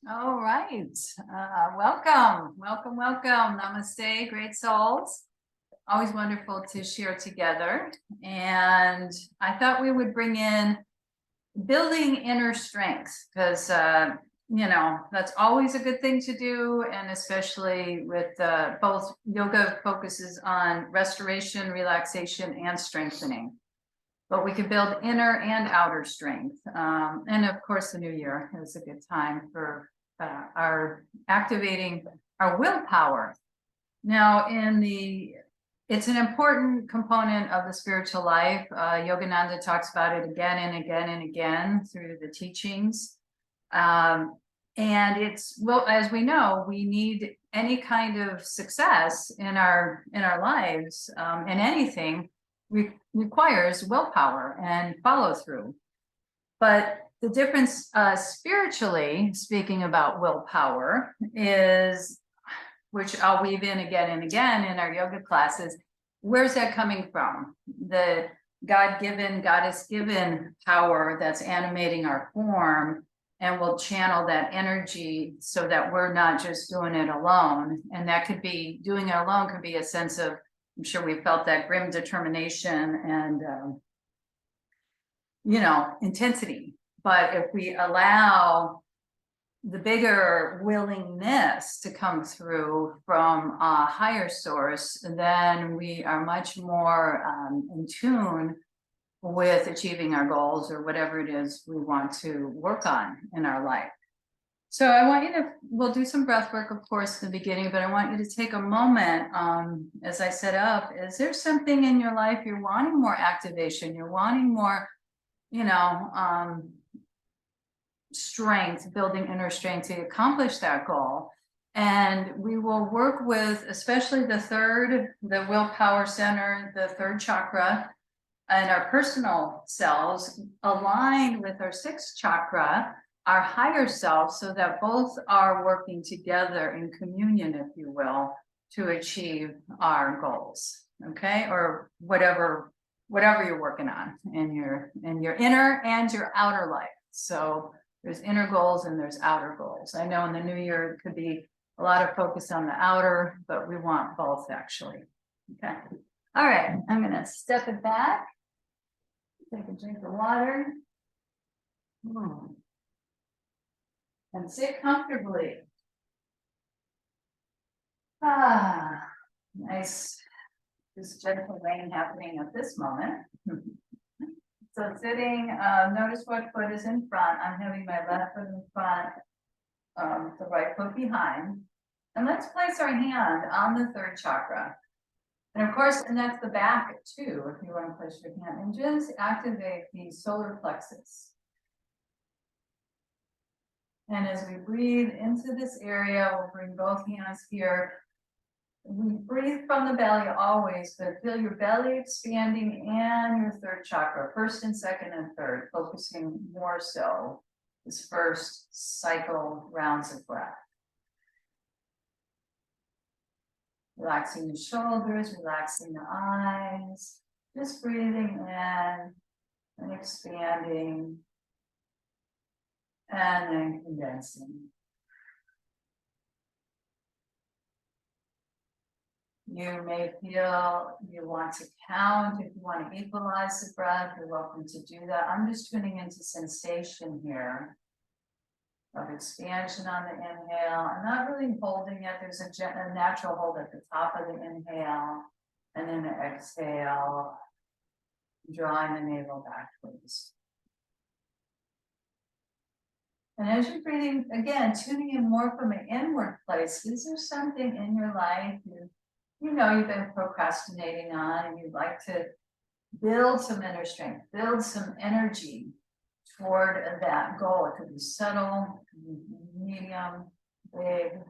All right. Welcome. Namaste, great souls. Always wonderful to share together. And I thought we would bring in building inner strength because, that's always a good thing to do. And especially with both yoga focuses on restoration, relaxation, and strengthening. But we can build inner and outer strength. And of course, the new year is a good time for our activating our willpower. Now, it's an important component of the spiritual life. Yogananda talks about it again and again and again through the teachings. And as we know, we need any kind of success in our lives, in anything requires willpower and follow through. But the difference spiritually, speaking about willpower, is, which I'll weave in again and again in our yoga classes, where's that coming from? The God-given, goddess-given power that's animating our form, and we'll channel that energy so that we're not just doing it alone. And that could be, doing it alone could be a sense of, I'm sure we felt that grim determination and, intensity. But if we allow the bigger willingness to come through from a higher source, then we are much more in tune with achieving our goals or whatever it is we want to work on in our life. So I want you we'll do some breath work, of course, in the beginning, but I want you to take a moment, as I set up, is there something in your life you're wanting more activation, you're wanting more, strength, building inner strength to accomplish that goal? And we will work with, especially the willpower center, the third chakra, and our personal selves aligned with our sixth chakra, our higher self, so that both are working together in communion, if you will, to achieve our goals. Okay, or whatever you're working on in your inner and your outer life. So there's inner goals and there's outer goals. I know in the new year it could be a lot of focus on the outer, but we want both actually. Okay. All right, I'm gonna step it back. Take a drink of water. And sit comfortably. Nice. Just gentle rain happening at this moment. So sitting, notice what foot is in front. I'm having my left foot in front, the right foot behind. And let's place our hand on the third chakra. And of course, and that's the back too, if you want to place your hand, and just activate the solar plexus. And as we breathe into this area, we'll bring both hands here. We breathe from the belly always, but feel your belly expanding and your third chakra, first and second and third, focusing more so this first cycle rounds of breath. Relaxing the shoulders, relaxing the eyes, just breathing in and expanding. And then condensing. You may feel you want to count. If you want to equalize the breath, you're welcome to do that. I'm just tuning into sensation here of expansion on the inhale. I'm not really holding it. There's a natural hold at the top of the inhale. And then the exhale, drawing the navel back, please. And as you're breathing, again, tuning in more from an inward place, is there something in your life you've been procrastinating on and you'd like to build some inner strength, build some energy toward that goal? It could be subtle, it could be medium, big.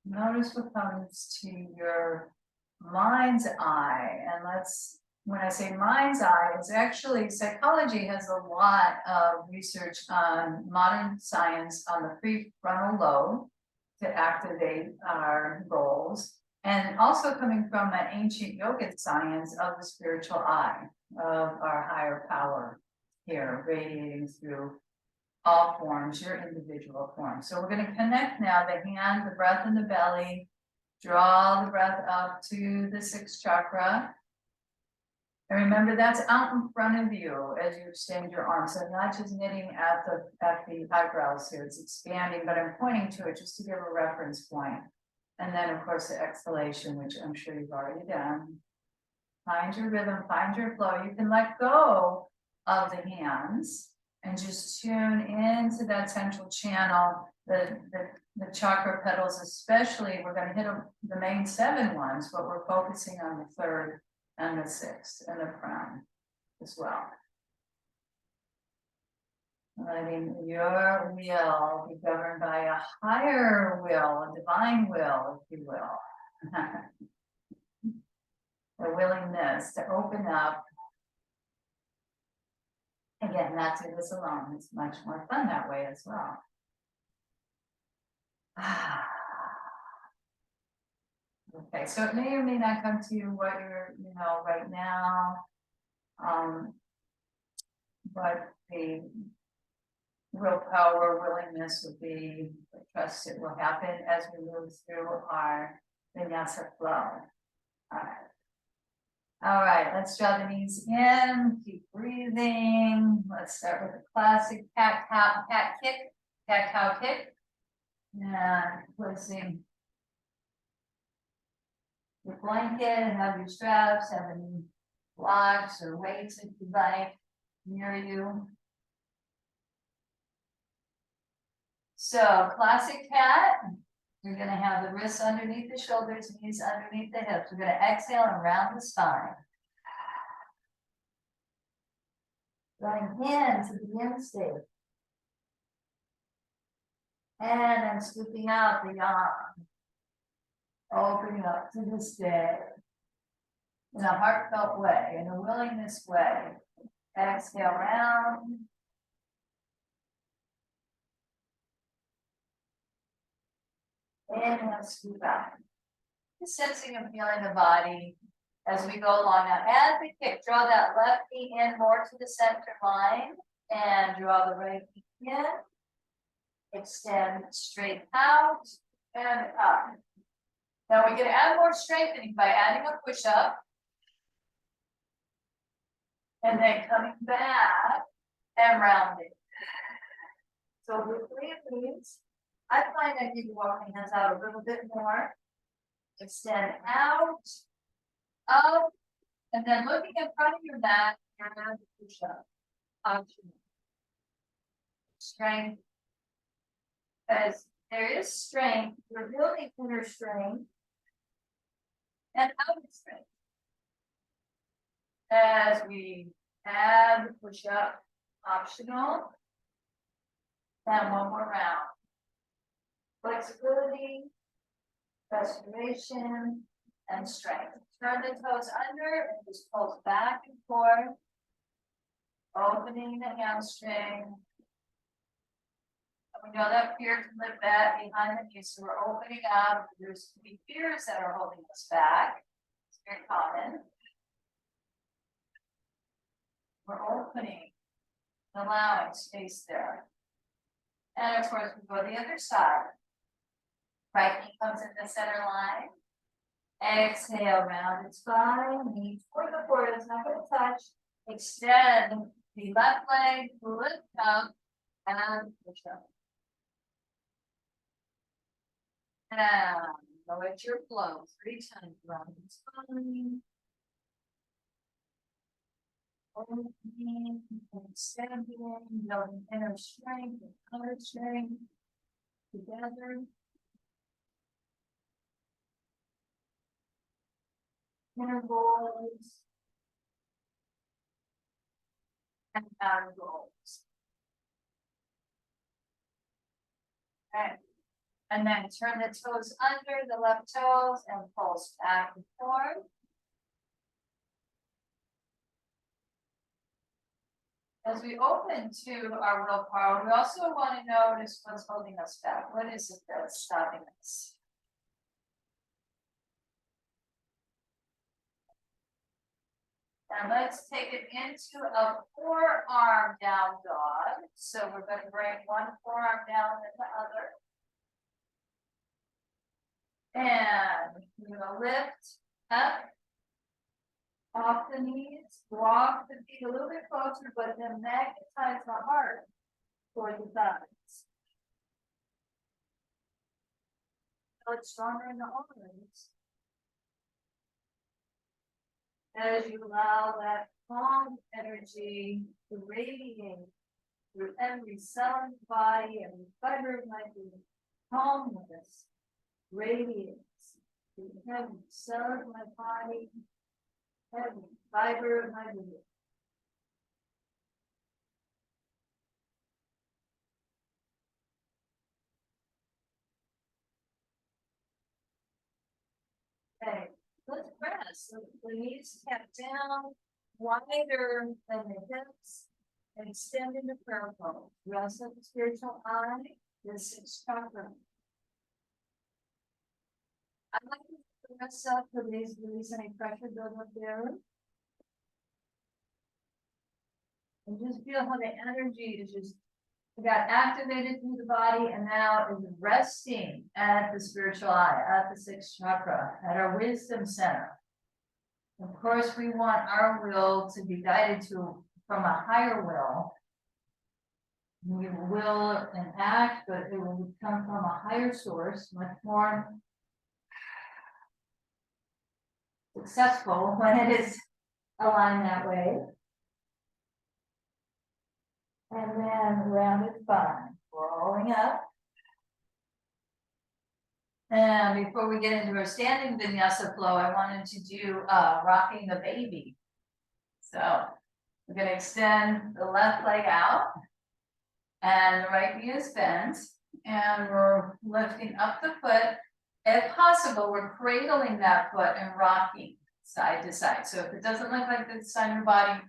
Notice what comes to your mind's eye. And when I say mind's eye, it's actually, psychology has a lot of research on modern science on the prefrontal lobe to activate our goals, and also coming from an ancient yogic science of the spiritual eye, of our higher power here, radiating through all forms, your individual forms. So we're going to connect now the hand, the breath in the belly, draw the breath up to the sixth chakra. And remember, that's out in front of you as you extend your arms. So not just knitting at the eyebrows here, it's expanding, but I'm pointing to it just to give a reference point. And then of course the exhalation, which I'm sure you've already done. Find your rhythm, find your flow. You can let go of the hands and just tune into that central channel, the chakra petals, especially. We're going to hit the main 7 ones, but we're focusing on the 3rd and the 6th and the crown as well. Letting your will be governed by a higher will, a divine will, if you will. The willingness to open up. Again, not do this alone. It's much more fun that way as well. Okay, so it may or may not come to you what you're, right now. But the willpower, willingness would be, trust it will happen as we move through our vinyasa flow. All right, let's draw the knees in, keep breathing. Let's start with the classic cat-cow kick. And placing your blanket, have your straps, have any blocks or weights if you like near you. So classic cat, you're going to have the wrists underneath the shoulders, knees underneath the hips. We're going to exhale and round the spine. Going into the in state. And then scooping out the arm. Opening up to the stay. In a heartfelt way, in a willingness way. Exhale round. Inhale, scoop out. Just sensing and feeling the body as we go along. Now, as we kick, draw that left knee in more to the center line and draw the right knee in. Extend straight out and up. Now, we're going to add more strengthening by adding a push up and then coming back and rounding. So, with 3 of these, I find I need to walk my hands out a little bit more. Extend out, up, and then looking in front of your mat, you're going to push up. Optional. Strength. Because there is strength, you're building inner strength and outer strength. As we add the push up, optional. And one more round. Flexibility, restoration, and strength. Turn the toes under and just pulse back and forth. Opening the hamstring. And we know that fear can live back behind the knees, so we're opening up. There's could be fears that are holding us back. It's very common. We're opening, allowing space there. And of course, we go to the other side. Right knee comes in the center line. Exhale, rounded spine. Knee toward the floor. It's not going to touch. Extend the left leg, lift up, and push up. And go at your flow. 3 times rounded spine. Opening, extending, building inner strength and outer strength together. Intervals and outer goals. Okay. And then turn the toes under the left toes and pulse back and forth. As we open to our willpower, we also want to notice what's holding us back. What is it that's stopping us? And let's take it into a forearm down dog. So we're going to bring one forearm down and the other. And we're going to lift up off the knees, walk the feet a little bit closer, but then magnetize the heart toward the thighs. So it's stronger in the arms. As you allow that calm energy to radiate through every cell of the body, every fiber of my being, calmness radiates through every cell of my body, every fiber of my being. Okay, let's press. So the knees kept down, wider than the hips, and extend into prayer pose. Rest of the spiritual eye, the sixth chakra. I'd like to press up, release any pressure build up there. And just feel how the energy is just got activated through the body and now is resting at the spiritual eye, at the sixth chakra, at our wisdom center. Of course, we want our will to be guided to from a higher will. We will and act, but it will come from a higher source, much more successful when it is aligned that way. And then rounded spine, rolling up. And before we get into our standing vinyasa flow, I wanted to do rocking the baby. So we're going to extend the left leg out and the right knee is bent. And we're lifting up the foot. If possible, we're cradling that foot and rocking side to side. So if it doesn't look like this on your body,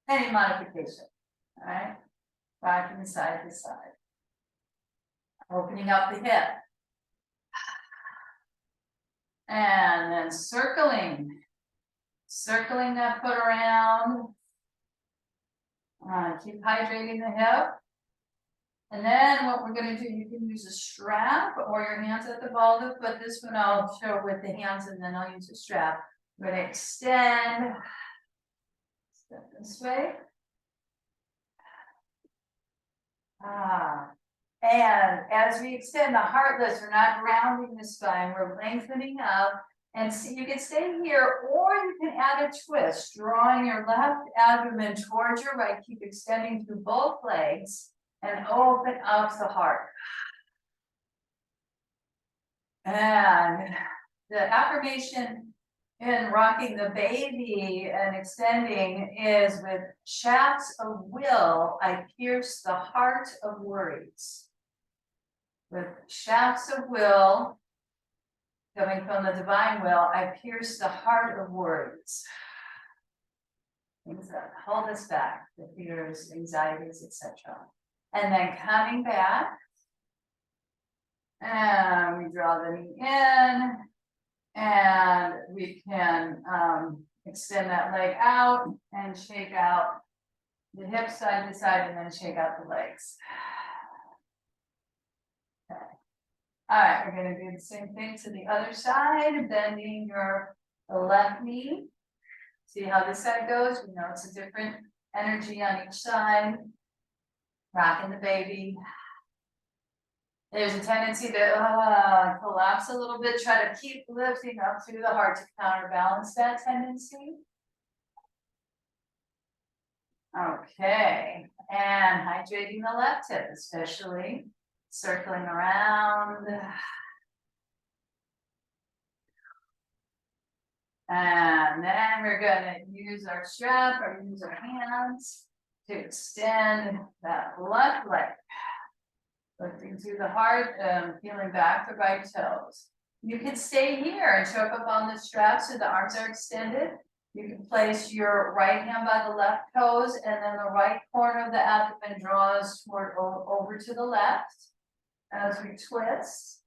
any modification. All right, rocking side to side. Opening up the hip. And then circling that foot around. Keep hydrating the hip. And then what we're going to do, you can use a strap or your hands at the ball of the foot. This one I'll show with the hands and then I'll use a strap. We're going to extend. Step this way. And as we extend the heartless, we're not rounding the spine, we're lengthening up. And so you can stay here, or you can add a twist, drawing your left abdomen towards your right. Keep extending through both legs and open up the heart. And the affirmation in rocking the baby and extending is with shafts of will, I pierce the heart of worries. With shafts of will, coming from the divine will, I pierce the heart of worries. Things that hold us back, the fears, anxieties, etc. And then coming back, and we draw the knee in. And we can extend that leg out and shake out the hips side to side and then shake out the legs. Okay. All right, we're going to do the same thing to the other side, bending your left knee. See how this side goes? We know it's a different energy on each side. Rocking the baby. There's a tendency to collapse a little bit. Try to keep lifting up through the heart to counterbalance that tendency. Okay, and hydrating the left hip, especially circling around. And then we're going to use our strap or use our hands to extend that left leg. Lifting through the heart and peeling back the right toes. You can stay here and show up on the strap so the arms are extended. You can place your right hand by the left toes and then the right corner of the abdomen draws toward over to the left as we twist,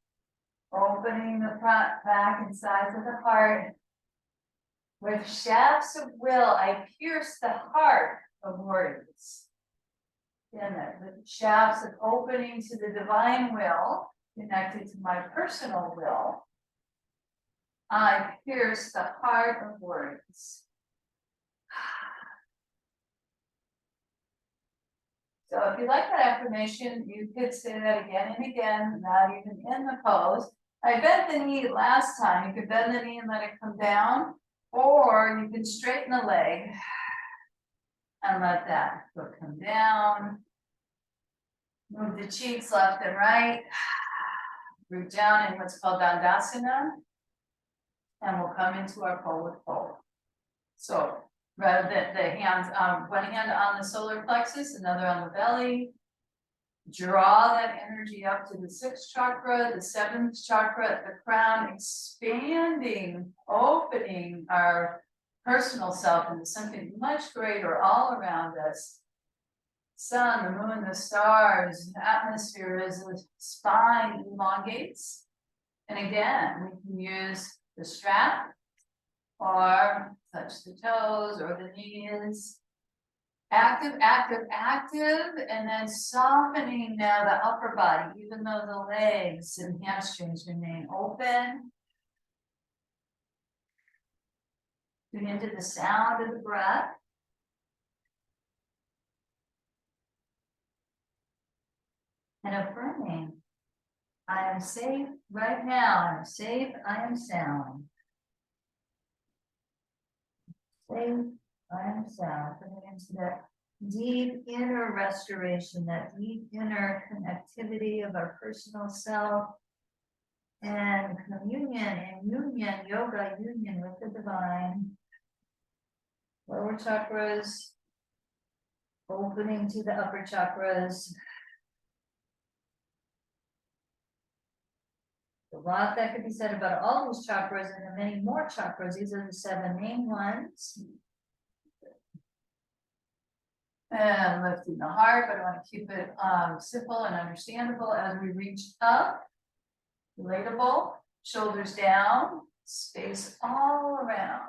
opening the front, back, and sides of the heart. With shafts of will, I pierce the heart of worries. And the shafts of opening to the divine will, connected to my personal will. I pierce the heart of words. So if you like that affirmation, you could say that again and again, not even in the pose. I bent the knee last time. You could bend the knee and let it come down, or you can straighten the leg and let that foot come down. Move the cheeks left and right. Root down in what's called Dandasana. And we'll come into our forward fold. So rather than the hands, one hand on the solar plexus, another on the belly. Draw that energy up to the sixth chakra, the seventh chakra, the crown, expanding, opening our personal self into something much greater all around us. Sun, the moon, the stars, the atmosphere as the spine elongates. And again, we can use the strap or touch the toes or the knees. Active, active, active, and then softening now the upper body, even though the legs and hamstrings remain open. Tune into the sound of the breath. And affirming, I am safe right now. I am safe, I am sound. Safe, I am sound. Putting into that deep inner restoration, that deep inner connectivity of our personal self and communion and union, yoga union with the divine. Lower chakras, opening to the upper chakras. A lot that could be said about all those chakras and the many more chakras. These are the 7 main ones. And lifting the heart, but I want to keep it simple and understandable as we reach up. Relatable, shoulders down, space all around.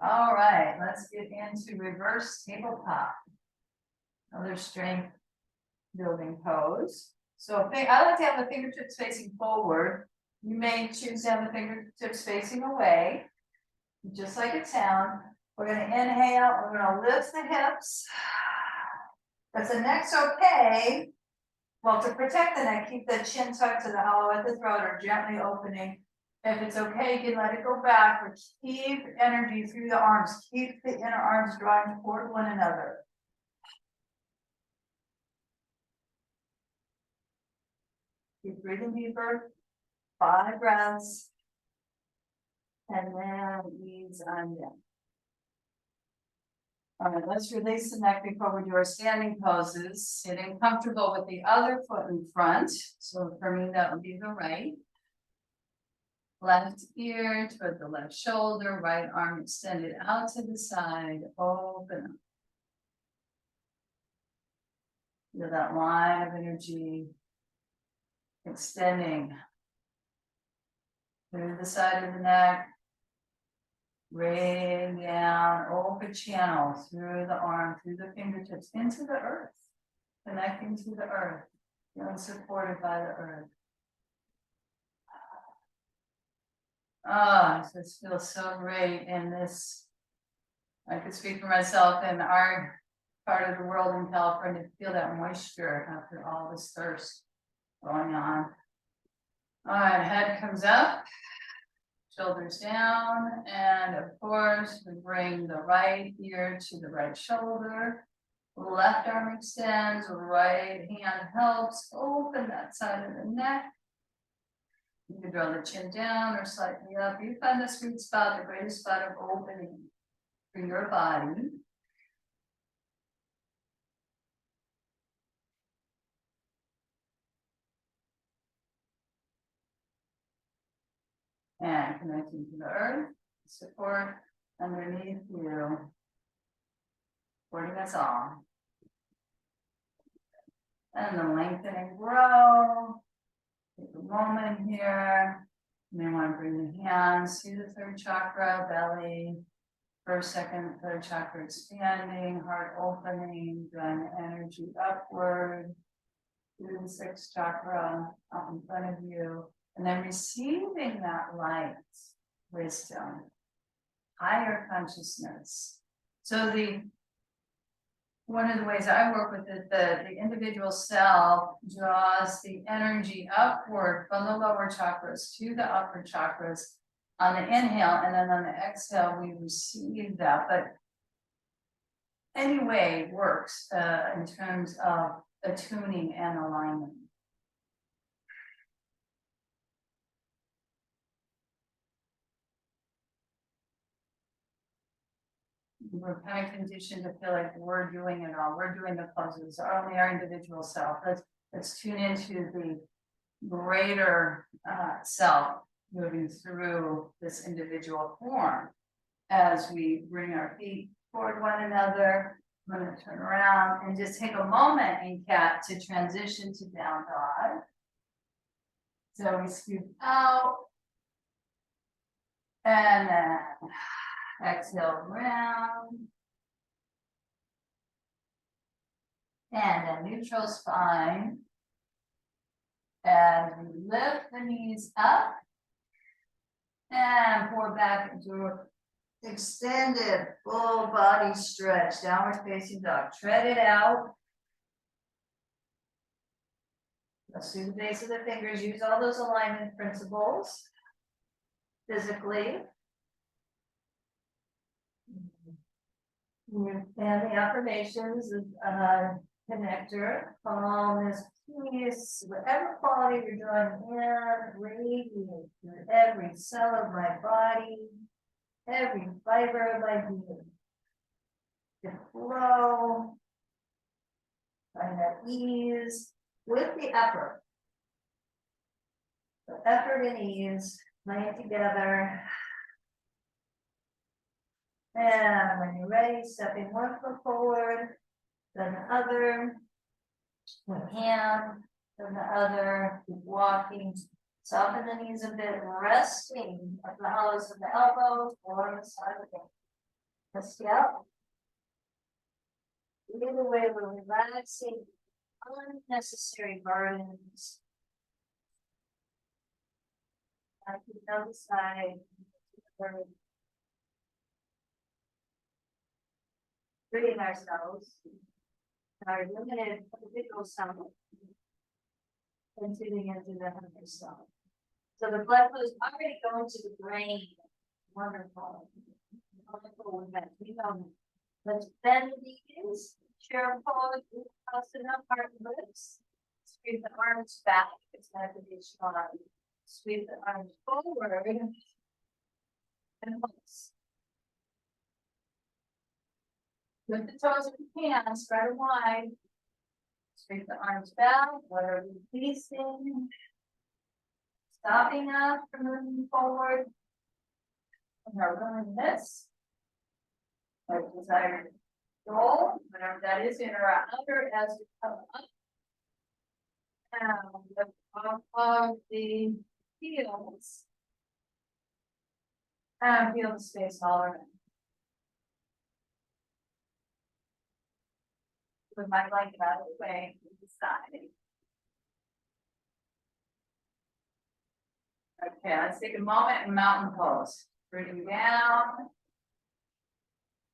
All right, let's get into reverse tabletop. Another strength building pose. So I like to have the fingertips facing forward. You may choose to have the fingertips facing away, just like it sounds. We're going to inhale, we're going to lift the hips. If the neck's okay, well, to protect the neck, keep the chin tucked to the hollow at the throat or gently opening. If it's okay, you can let it go back, but keep energy through the arms. Keep the inner arms drawing toward one another. Keep breathing deeper, 5 breaths, and then ease on down. All right, let's release the neck before we do our standing poses. Sitting comfortable with the other foot in front. So for me, that would be the right. Left ear toward the left shoulder, right arm extended out to the side, open up. Feel that line of energy extending through the side of the neck, radiating down, open channel through the arm, through the fingertips, into the earth, connecting to the earth, feeling supported by the earth. Ah, this feels so great in this. I could speak for myself in our part of the world in California, to feel that moisture after all this thirst going on. All right, head comes up, shoulders down, and of course, we bring the right ear to the right shoulder. Left arm extends, right hand helps open that side of the neck. You can draw the chin down or slightly up. You find the sweet spot, the greatest spot of opening for your body. And connecting to the earth, support underneath you, supporting us all. And the lengthening grow. Take a moment here. You may want to bring the hands to the third chakra, belly, first, second, third chakra expanding, heart opening, then energy upward through the sixth chakra up in front of you, and then receiving that light, wisdom, higher consciousness. So one of the ways I work with it, the individual self draws the energy upward from the lower chakras to the upper chakras on the inhale, and then on the exhale, we receive that. But any way works in terms of attuning and alignment. We're kind of conditioned to feel like we're doing it all. We're doing the poses, only our individual self. Let's tune into the greater self moving through this individual form as we bring our feet toward one another. I'm going to turn around and just take a moment in cat to transition to down dog. So we scoop out and then exhale round. And a neutral spine. And we lift the knees up and pour back into extended full body stretch, downward facing dog. Tread it out. Let's do the base of the fingers. Use all those alignment principles physically. And the affirmations of connector, calmness, peace, whatever quality you're drawing in, radiate through every cell of my body, every fiber of my being. To flow, find that ease with the effort. The effort and ease playing together. And when you're ready, stepping one foot forward, then the other, one hand, then the other, keep walking, soften the knees a bit, resting at the hollows of the elbows or the side of the hip. Let's step. Either way, we're relaxing unnecessary burdens. Back to the other side. Freeing ourselves, our limited individual self, and tuning into the other self. So the blood flow is already going to the brain. Wonderful. Wonderful event. We know. Let's bend the knees, chair pose, asana, heart and lips. Sweep the arms back. It's going to be strong. Sweep the arms forward and pulse. Lift the toes if you can, spread them wide. Sweep the arms back, whatever you're releasing. Stopping us from moving forward. And we're doing this. Our desired goal, whatever that is, in or outer as we come up. And lift off of the heels. And feel the space all around. With my blanket out of the way to the side. Okay, let's take a moment in mountain pose. Breathing down,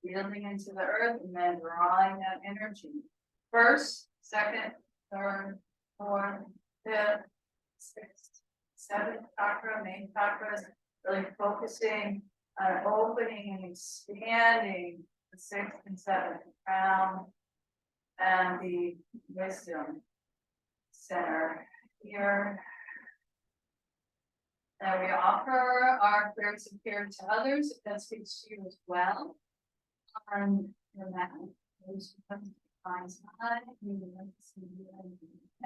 feeling into the earth, and then drawing that energy. First, second, third, fourth, fifth, sixth, seventh chakra, main chakras, really focusing on opening and expanding the sixth and seventh crown. And the wisdom center here. And we offer our prayers of care to others, if that speaks to you as well. And that finds high,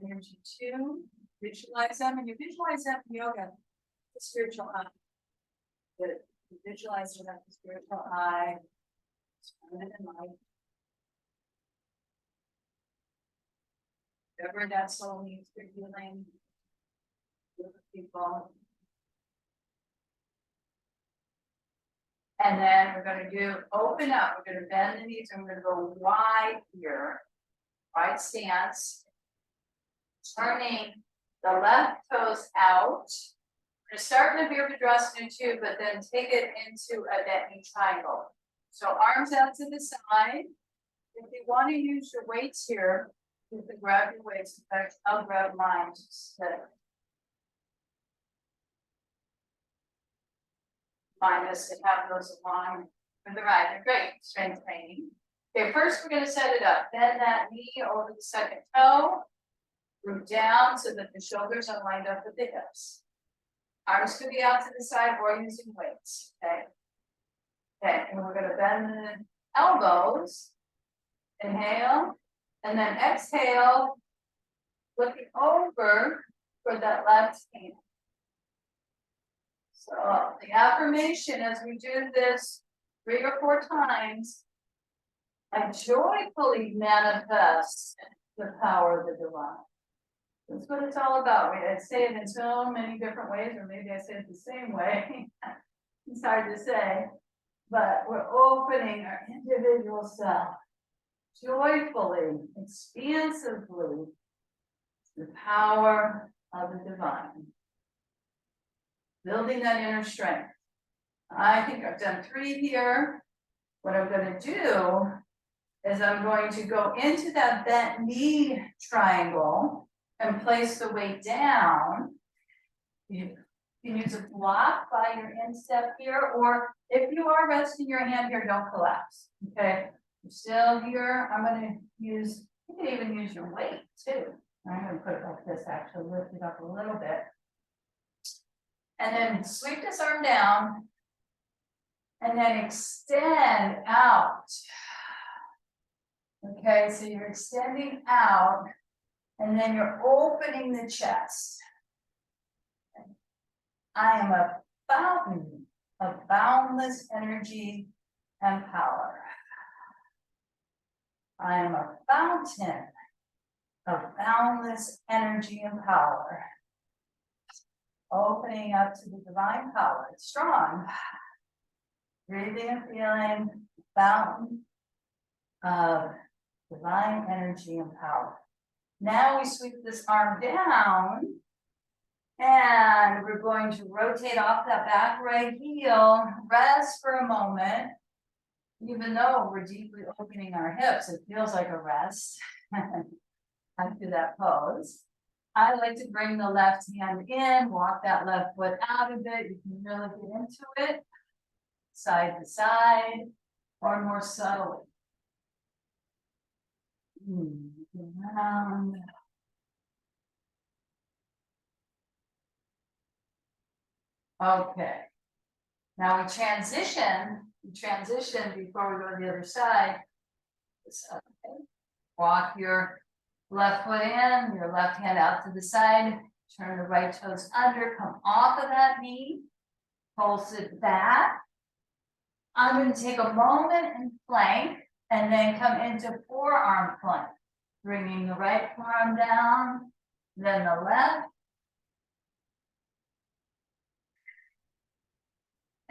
energy two. Visualize them, and you visualize them in yoga, the spiritual eye. You visualize them at the spiritual eye. And light. Whatever that soul needs for healing with people. And then we're gonna do, open up, we're gonna bend the knees, and we're gonna go wide here. Wide stance. Turning the left toes out. We're gonna start in a Virabhadrasana too, but then take it into a bent knee triangle. So arms out to the side. If you want to use your weights here, you can grab your weights. In fact, I'll grab mine just to remind us to have those along for the ride. They're great strength training. Okay, first we're going to set it up. Bend that knee over the second toe. Root down so that the shoulders are lined up with the hips. Arms could be out to the side or using weights. Okay. Okay, and we're going to bend the elbows. Inhale, and then exhale, looking over for that left hand. So the affirmation as we do this 3 or 4 times, I joyfully manifest the power of the divine. That's what it's all about. I say it in so many different ways, or maybe I say it the same way. It's hard to say, but we're opening our individual self joyfully, expansively, the power of the divine. Building that inner strength. I think I've done 3 here. What I'm going to do is I'm going to go into that bent knee triangle and place the weight down. You can use a block by your instep here, or if you are resting your hand here, don't collapse. Okay. You're still here. I'm going to use, you can even use your weight too. I'm going to put it like this, actually lift it up a little bit. And then sweep this arm down and then extend out. Okay, so you're extending out and then you're opening the chest. I am a fountain of boundless energy and power. I am a fountain of boundless energy and power. Opening up to the divine power. It's strong. Breathing and feeling fountain of divine energy and power. Now we sweep this arm down and we're going to rotate off that back right heel, rest for a moment. Even though we're deeply opening our hips, it feels like a rest after that pose. I like to bring the left hand in, walk that left foot out of it. You can really get into it, side to side, or more subtly. Around. Okay. Now we transition before we go to the other side. Okay. Walk your left foot in, your left hand out to the side, turn the right toes under, come off of that knee, pulse it back. I'm going to take a moment and plank, and then come into forearm plank, bringing the right forearm down, then the left.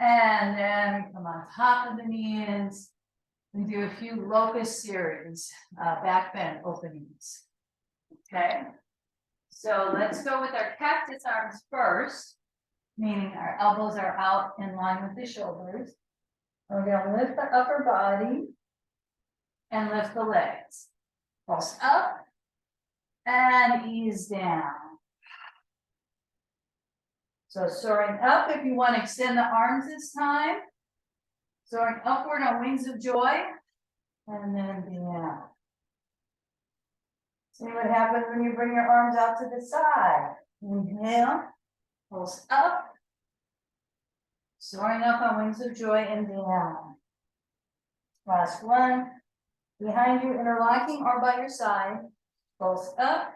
And then come on top of the knees and do a few locust series, back bend openings. Okay, so let's go with our cactus arms first, meaning our elbows are out in line with the shoulders. We're going to lift the upper body and lift the legs. Pulse up and ease down. So soaring up, if you want to extend the arms this time. Soaring upward on wings of joy. And then down. See what happens when you bring your arms out to the side. Inhale, pulse up. Soaring up on wings of joy and down. Last one. Behind you, interlocking or by your side. Pulse up.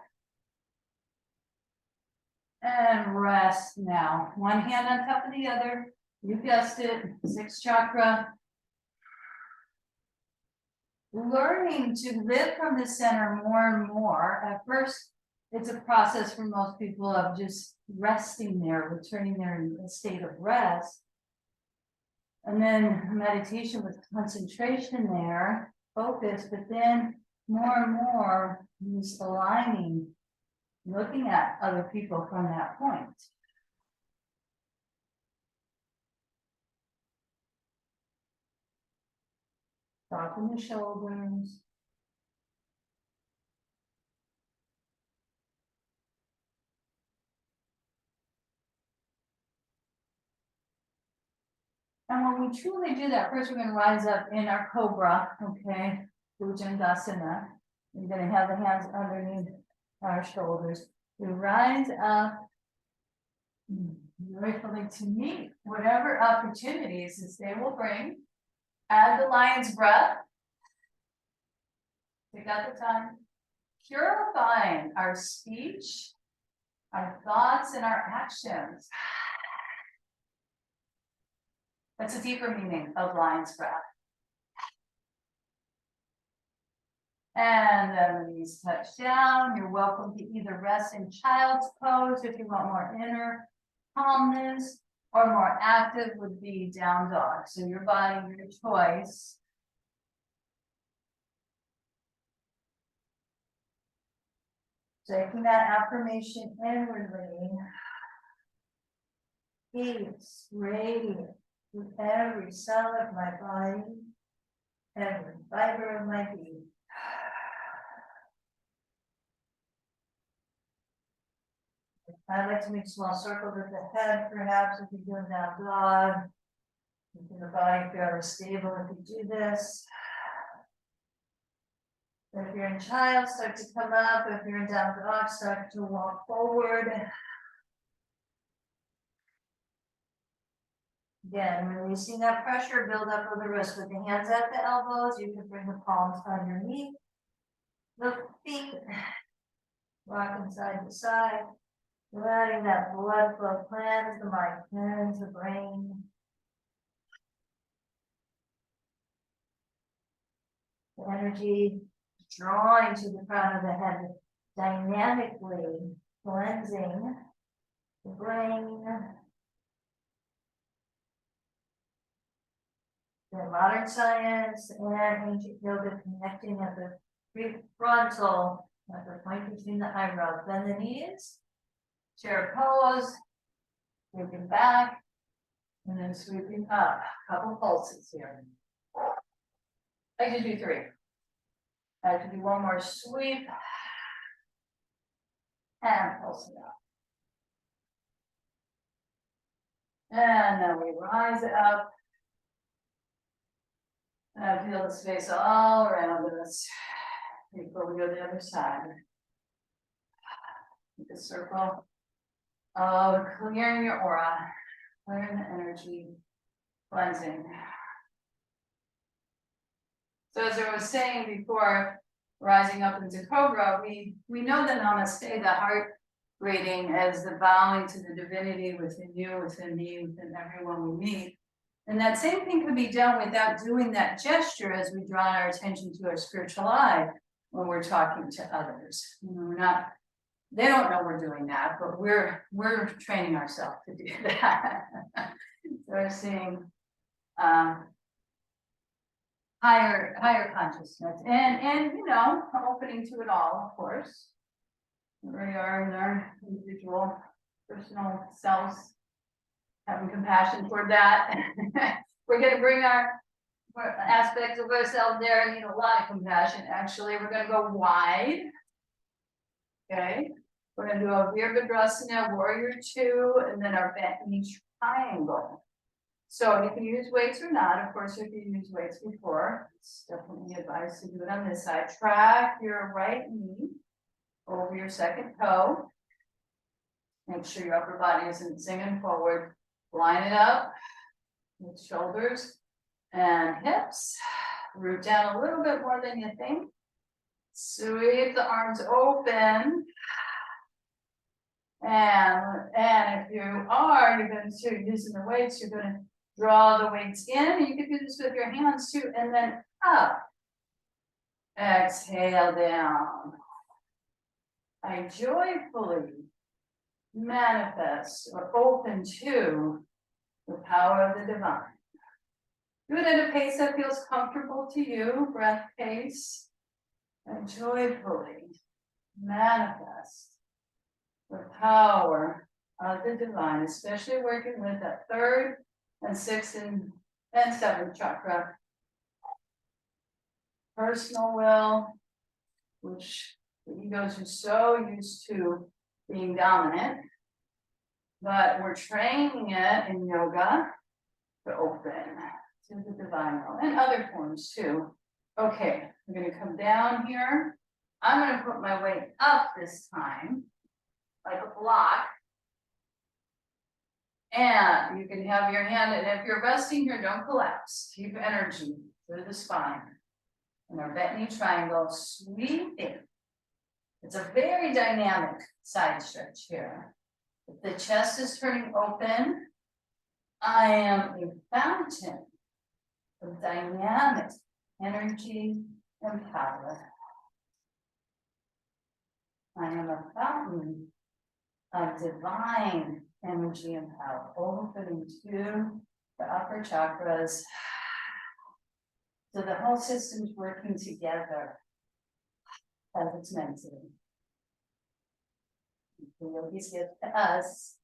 And rest now. One hand on top of the other. You guessed it, 6th chakra. Learning to live from the center more and more. At first, it's a process for most people of just resting there, returning there in a state of rest. And then meditation with concentration there, focus, but then more and more just aligning, looking at other people from that point. Soften the shoulders. And when we truly do that, first we're going to rise up in our cobra, okay? Bhujangasana. We're going to have the hands underneath our shoulders. We rise up joyfully to meet whatever opportunities this day will bring. Add the lion's breath. Take out the time. Purifying our speech, our thoughts, and our actions. That's a deeper meaning of lion's breath. And then the knees touch down. You're welcome to either rest in child's pose if you want more inner calmness, or more active would be down dog. So your body, your choice. Taking that affirmation inwardly. Peace, radiant through every cell of my body, every fiber of my being. I like to make small circles with the head, perhaps, if you're doing down dog. Making the body feel stable if you do this. If you're in child, start to come up. If you're in down dog, start to walk forward. Again, releasing that pressure, build up of the wrist with the hands at the elbows. You can bring the palms underneath the feet. Rocking side to side. Letting that blood flow, cleanse the mind, cleanse the brain. The energy drawing to the crown of the head, dynamically cleansing the brain. The modern science and ancient yoga connecting at the prefrontal, at the point between the eyebrows. Bend the knees, chair pose, sweeping back, and then sweeping up. Couple pulses here. I can do 3. I have to do one more sweep and pulse it up. And then we rise up. And I feel the space all around us before we go to the other side. Make a circle of clearing your aura, clearing the energy, cleansing. So as I was saying before, rising up into Cobra, we know the Namaste, the heart rating, as the bowing to the divinity within you, within me, within everyone we meet. And that same thing could be done without doing that gesture as we draw our attention to our spiritual eye when we're talking to others. You know, we're not, they don't know we're doing that, but we're training ourselves to do that. So we're seeing higher consciousness and you know, opening to it all, of course. We are in our individual personal selves, having compassion toward that. We're going to bring our aspects of ourselves there and need a lot of compassion. Actually, we're going to go wide. Okay. We're going to do a Virabhadrasana, Warrior 2, and then our bent knee triangle. So you can use weights or not. Of course, if you use weights before, it's definitely advised to do it on this side. Track your right knee over your second toe. Make sure your upper body isn't singing forward. Line it up with shoulders and hips. Root down a little bit more than you think. Sweep the arms open. And if you're going to using the weights, you're going to draw the weights in. You can do this with your hands too, and then up. Exhale down. I joyfully manifest or open to the power of the divine. Do it at a pace that feels comfortable to you, breath pace, and joyfully manifest the power of the divine, especially working with that third and sixth and seventh chakra. Personal will, which the egos are so used to being dominant, but we're training it in yoga to open to the divine will and other forms too. Okay, I'm going to come down here. I'm going to put my weight up this time, like a block. And you can have your hand, and if you're resting here, don't collapse. Keep energy through the spine. And our bent knee triangle, sweeping. It's a very dynamic side stretch here. If the chest is turning open, I am a fountain of dynamic energy and power. I am a fountain of divine energy and power, opening to the upper chakras. So the whole system's working together as it's meant to. The yogis give to us.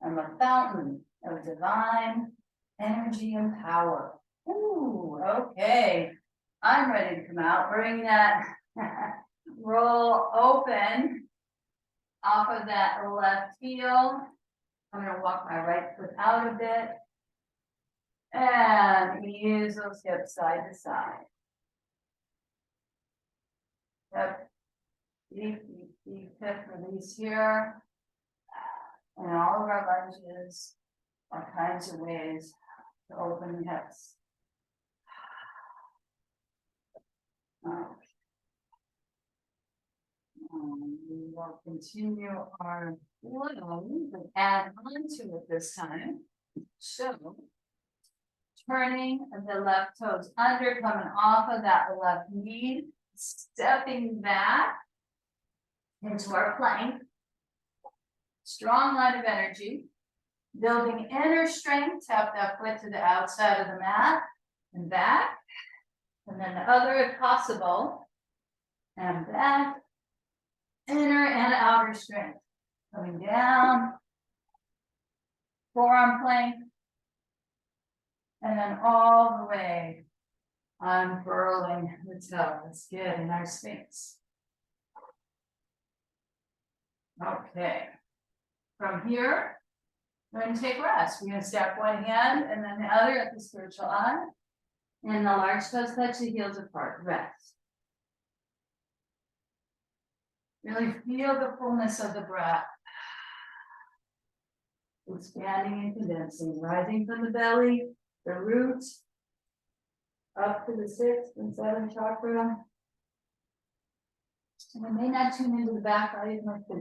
I'm a fountain of divine energy and power. Ooh, okay. I'm ready to come out. Bring that roll open off of that left heel. I'm going to walk my right foot out a bit. And ease those hips side to side. Yep. Deep hip release here. And all of our lunges, all kinds of ways to open the hips. We will continue our flow, but add on to it this time. So, turning the left toes under, coming off of that left knee, stepping back into our plank. Strong line of energy, building inner strength. Tap that foot to the outside of the mat and back, and then the other if possible, and back. Inner and outer strength. Coming down, forearm plank, and then all the way unfurling the toes. Good, in our Sphinx. Okay. From here, we're going to take rest. We're going to stack one hand and then the other at the spiritual eye. And the large toes touch the heels apart. Rest. Really feel the fullness of the breath. Expanding and condensing, rising from the belly, the root, up to the sixth and seventh chakra. And we may not tune into the back body as much, but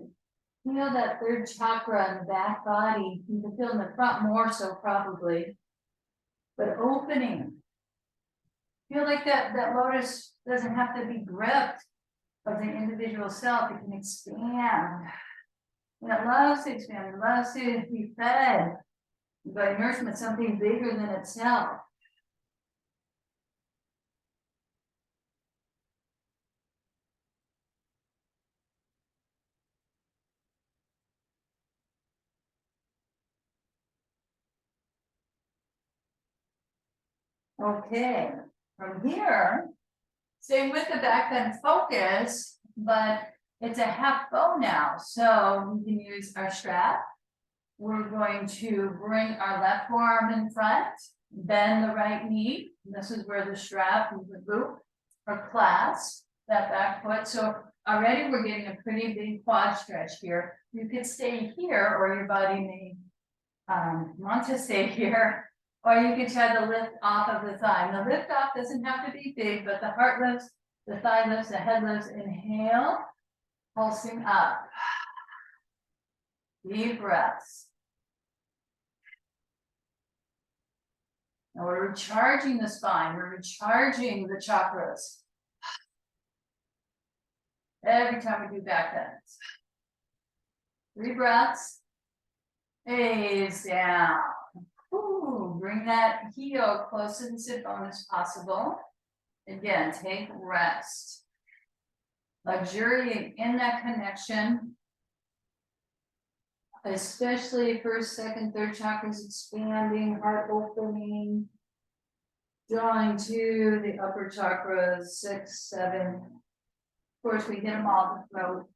feel that third chakra in the back body. You can feel in the front more so probably. But opening. Feel like that lotus doesn't have to be gripped of the individual self. It can expand. And it loves to expand. It loves to be fed by nourishment, something bigger than itself. Okay, from here, stay with the back bend focus, but it's a half bow now. So we can use our strap. We're going to bring our left forearm in front, bend the right knee. This is where the strap, we would loop or clasp that back foot. So already we're getting a pretty big quad stretch here. You could stay here, or your body may want to stay here. Or you can try to lift off of the thigh. The lift off doesn't have to be big, but the heart lifts, the thigh lifts, the head lifts. Inhale, pulsing up. Deep breaths. Now we're recharging the spine. We're recharging the chakras. Every time we do back bends. 3 breaths. Gaze down. Ooh, Bring that heel close to the sit bone as possible. Again, take rest. Luxuriate in that connection. Especially first, second, third chakras expanding, heart opening. Drawing to the upper chakras, 6, 7. Of course, we hit them all in the throat.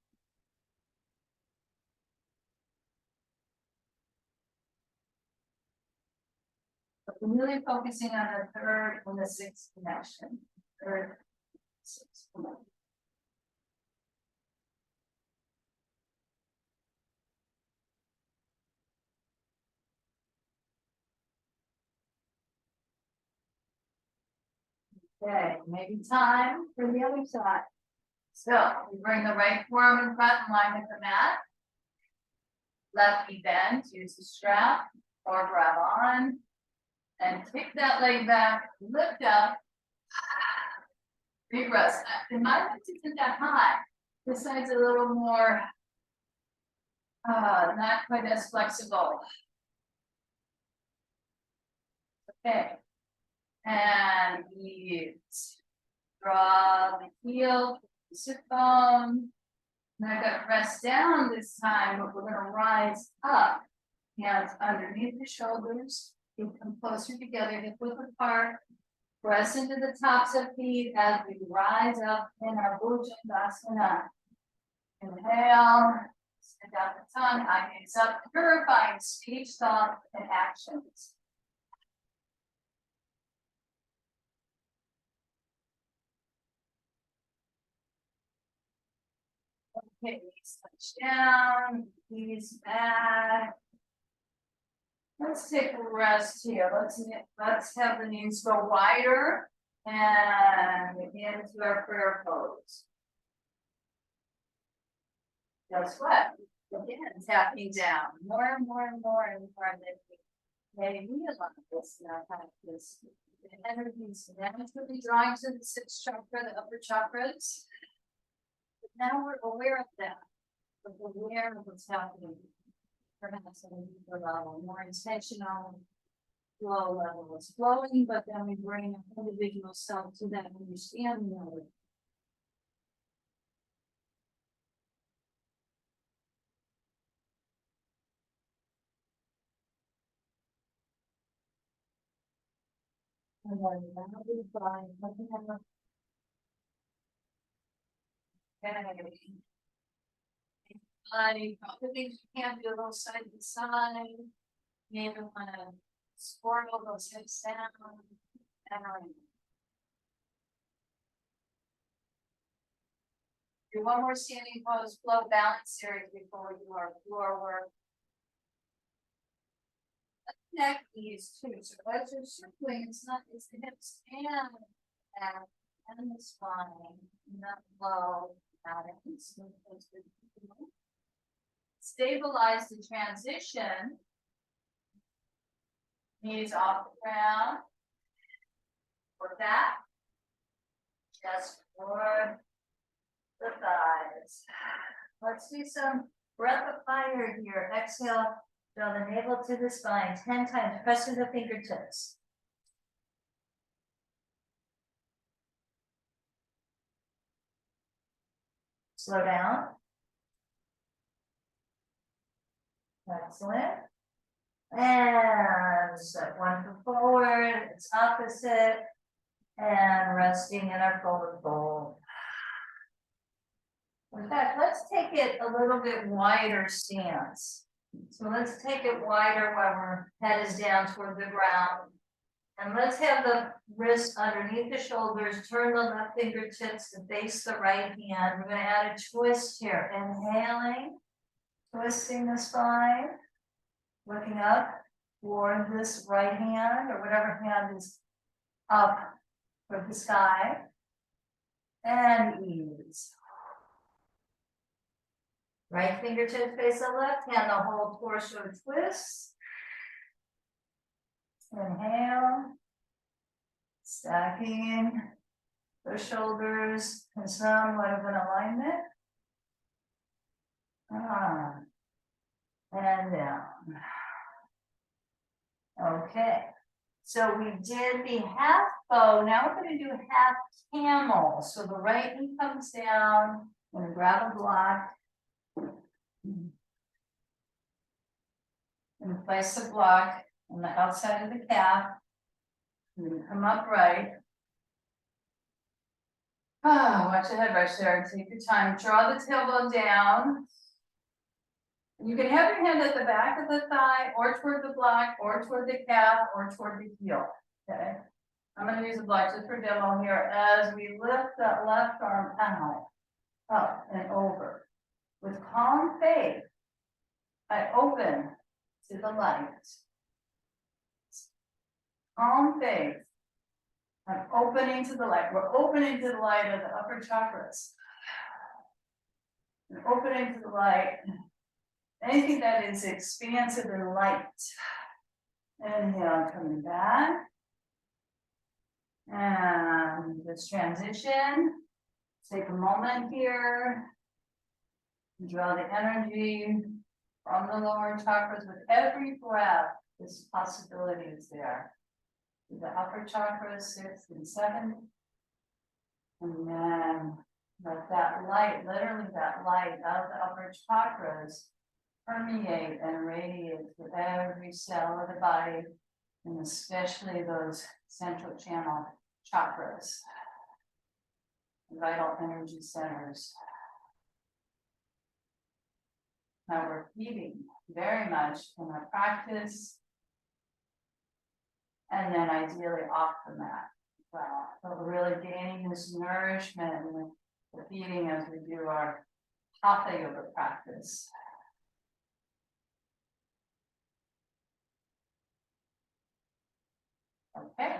But we're really focusing on the third and the sixth connection. Third, sixth connection. Okay, maybe time for the other side. So we bring the right forearm in front in line with the mat. Left knee bend, use the strap or grab on. And kick that leg back, lift up. Deep breaths. And my lift isn't that high. This side's a little more, not quite as flexible. Okay. And ease. Draw the heel, the sit bone. And I've got to rest down this time, but we're going to rise up. Hands underneath the shoulders. Come closer together, hip width apart. Press into the tops of feet as we rise up in our Bhujangasana. Inhale, stick out the tongue, eye gaze up, purifying speech, thought, and actions. Okay, knees touch down, knees back. Let's take a rest here. Let's have the knees go wider and into our prayer pose. Guess what? Again, tapping down more and more and more and more. Maybe realize this now, practice. The energies naturally drawing to the sixth chakra, the upper chakras. But now we're aware of that. We're aware of what's happening. Perhaps at a deeper level, more intentional, flow level is flowing, but then we bring an individual self to that understanding of it. And then now we find nothing else. The things you can do a little side to side. Maybe want to squirrel those hips down. And do one more standing pose, flow balance series before we do our floor work. Neck knees too. So as you're circling, it's the hips and back and the spine, not low. Stabilize the transition. Knees off the ground. For that. Just for the thighs. Let's do some breath of fire here. Exhale, draw the navel to the spine 10 times. Press through the fingertips. Slow down. Excellent. And step one foot forward, it's opposite. And resting in our forward fold. In fact, let's take it a little bit wider stance. So let's take it wider while our head is down toward the ground. And let's have the wrist underneath the shoulders, turn the left fingertips to face the right hand. We're going to add a twist here. Inhaling, twisting the spine, looking up toward this right hand or whatever hand is up toward the sky. And ease. Right fingertips face the left hand, the whole torso twist. Inhale, stacking the shoulders in somewhat of an alignment. And down. Okay. So we did the half bow. Now we're going to do half camel. So the right knee comes down. I'm going to grab a block. And place the block on the outside of the calf. I'm going to come upright. Watch the head rush there. Take your time. Draw the tailbone down. You can have your hand at the back of the thigh, or toward the block, or toward the calf, or toward the heel. Okay. I'm going to use a block just for demo here as we lift that left arm out, up and over. With calm faith, I open to the light. Calm faith. I'm opening to the light. We're opening to the light of the upper chakras. We're opening to the light. Anything that is expansive and light. Inhale, coming back. And this transition. Take a moment here. Draw the energy from the lower chakras with every breath. This possibility is there. The upper chakras, 6th and 7th. And then let that light, literally that light of the upper chakras, permeate and radiate through every cell of the body, and especially those central channel chakras, vital energy centers. Now we're feeding very much in our practice, and then ideally off the mat. Well, so we're really gaining this nourishment and the feeding as we do our hatha yoga practice. Okay,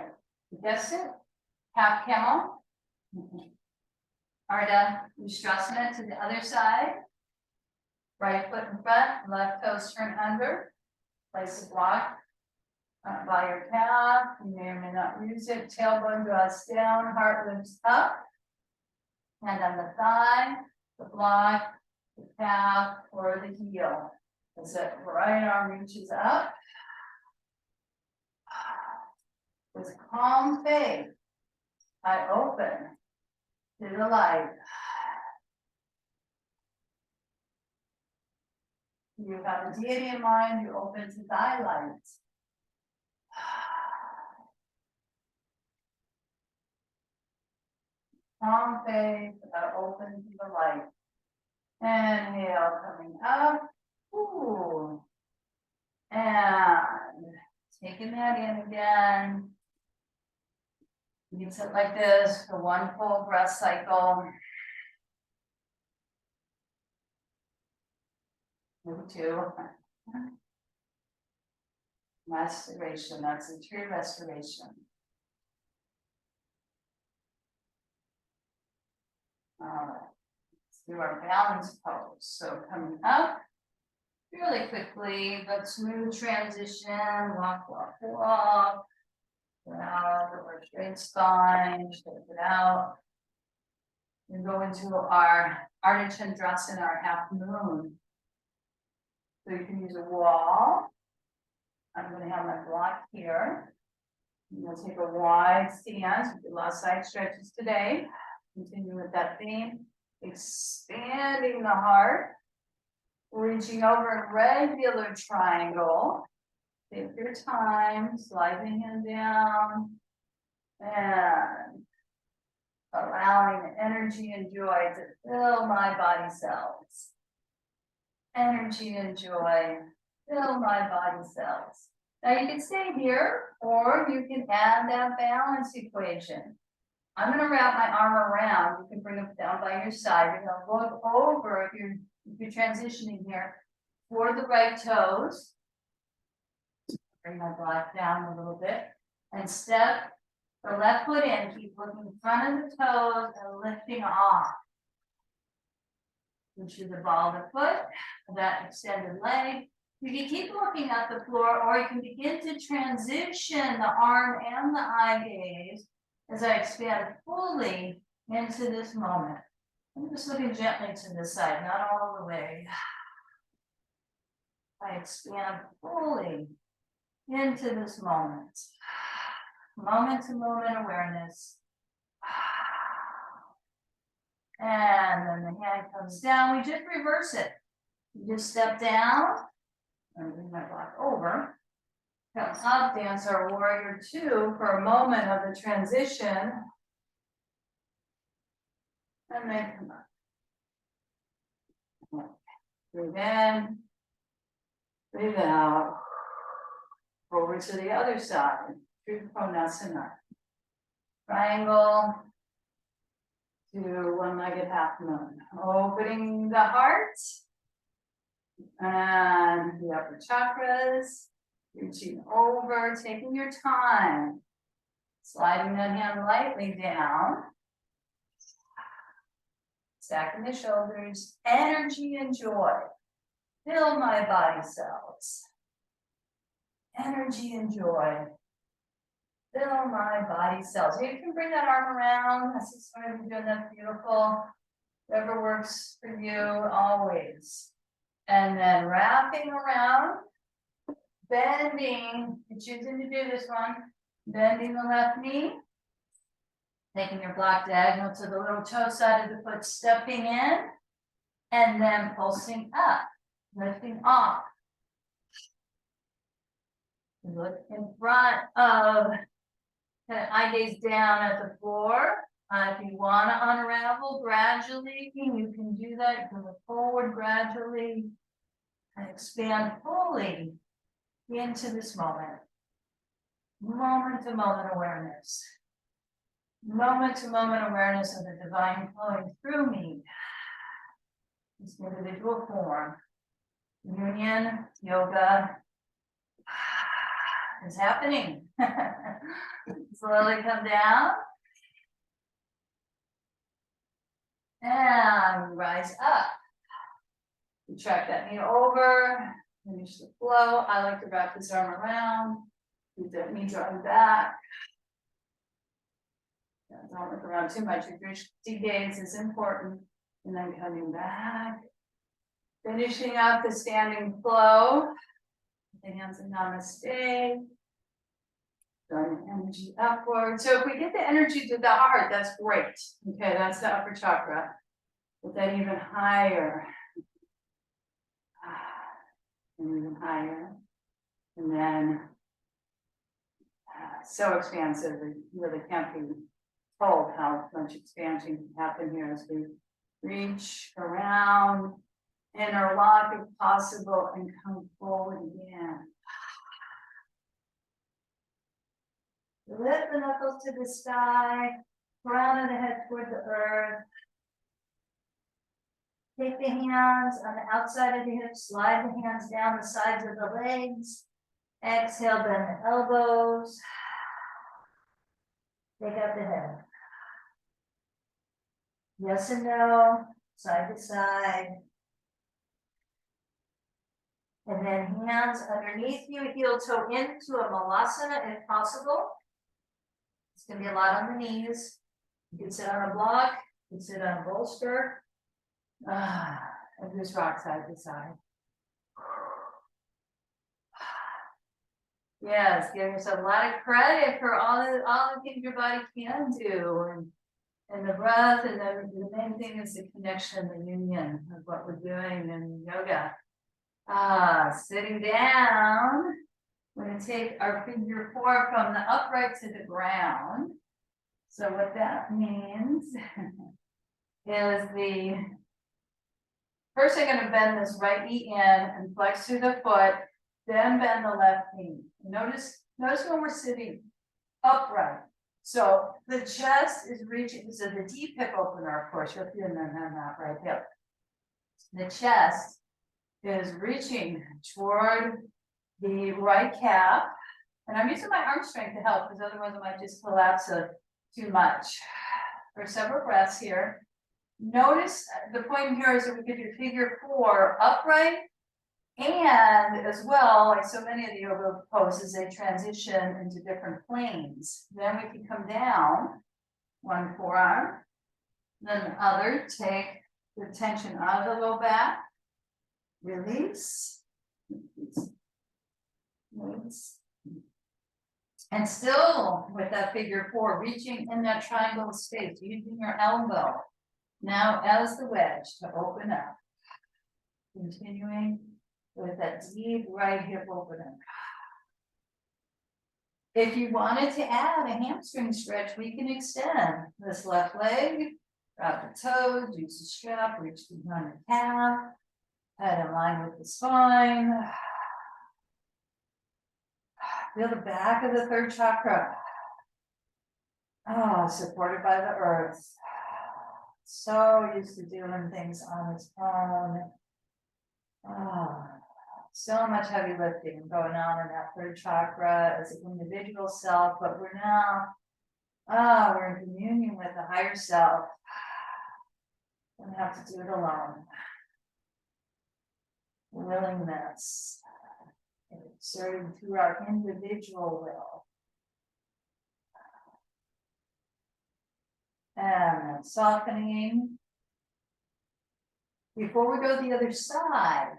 you guessed it. Half camel. Ardha Ustrasana to the other side. Right foot in front, left toes turn under. Place a block by your calf. You may or may not use it. Tailbone draws down, heart lifts up. Hand on the thigh, the block, the calf, or the heel. As that right arm reaches up. With calm faith, I open to the light. You have a deity in mind, you open to thy light. Calm faith, I open to the light. Inhale, coming up. Ooh. And taking that in again. You can sit like this for one full breath cycle. Maybe 2. Restoration, that's a true restoration. All right, let's do our balance pose. So coming up really quickly, but smooth transition, walk, walk, walk. Out, over straight spine, shake it out. And go into our Ardha Chandrasana, our half moon. So you can use a wall. I'm going to have my block here. I'm going to take a wide stance. We did a lot of side stretches today. Continue with that theme. Expanding the heart. Reaching over in regular triangle. Take your time, slide the hand down, and allowing the energy and joy to fill my body cells. Energy and joy, fill my body cells. Now you can stay here, or you can add that balance equation. I'm going to wrap my arm around. You can bring it down by your side. You're going to look over if you're transitioning here toward the right toes. Bring my block down a little bit and step the left foot in. Keep looking in front of the toes and lifting off. Into the ball of the foot, that extended leg. You can keep looking at the floor, or you can begin to transition the arm and the eye gaze as I expand fully into this moment. I'm just looking gently to the side, not all the way. I expand fully into this moment. Moment to moment awareness. And then the hand comes down. We just reverse it. You just step down. And bring my block over. Come up, dance our warrior two for a moment of the transition. And then come up. Breathe in. Breathe out. Over to the other side. Trikonasana. Triangle to one-legged half moon. Opening the heart and the upper chakras. Reaching over, taking your time. Sliding that hand lightly down. Stacking the shoulders. Energy and joy. Fill my body cells. Energy and joy. Fill my body cells. You can bring that arm around. That's just sort of doing that beautiful. Whatever works for you, always. And then wrapping around, bending. You're choosing to do this one. Bending the left knee. Taking your block diagonal to the little toe side of the foot, stepping in, and then pulsing up, lifting off. Look in front of, kind of eye gaze down at the floor. If you want to unravel gradually, you can do that. You can look forward gradually and expand fully into this moment. Moment to moment awareness. Moment to moment awareness of the divine flowing through me. This individual form. Union, yoga is happening. Slowly come down. And rise up. You track that knee over. Finish the flow. I like to wrap this arm around. Keep that knee drawing back. Don't look around too much. Your 3D gaze is important. And then coming back. Finishing up the standing flow. The hands in namaste. Drawing the energy upward. So if we get the energy to the heart, that's great. Okay, that's the upper chakra. But then even higher. And even higher. And then so expansive, it really can't be told how much expansion can happen here as we reach around, interlock if possible, and come forward again. Lift the knuckles to the sky, crown of the head toward the earth. Take the hands on the outside of the hips, slide the hands down the sides of the legs. Exhale, bend the elbows. Take up the head. Yes and no, side to side. And then hands underneath you, heel toe into a malasana if possible. It's going to be a lot on the knees. You can sit on a block, you can sit on a bolster. And just rock side to side. Yes, give yourself a lot of credit for all the things your body can do, and the breath, and then the main thing is the connection, the union of what we're doing in yoga. Sitting down, we're going to take our figure 4 from the upright to the ground. So what that means is first I'm going to bend this right knee in and flex through the foot, then bend the left knee. Notice when we're sitting upright. So the chest is reaching, so the deep hip opener, of course, you're feeling that right hip. The chest is reaching toward the right calf. And I'm using my arm strength to help because otherwise I might just collapse too much. For several breaths here. Notice the point here is that we get your figure 4 upright, and as well, like so many of the yoga poses, they transition into different planes. Then we can come down, one forearm, then the other, take the tension out of the low back, release, release. And still with that figure 4, reaching in that triangle space, using your elbow now as the wedge to open up. Continuing with that deep right hip opening. If you wanted to add a hamstring stretch, we can extend this left leg, wrap the toes, use the strap, reach behind the calf, head in line with the spine. Feel the back of the third chakra. Oh, supported by the earth. So used to doing things on its own. Oh, so much heavy lifting going on in that third chakra as an individual self, but we're now, we're in communion with the higher self. Don't have to do it alone. Willingness, exerting through our individual will. And then softening. Before we go to the other side,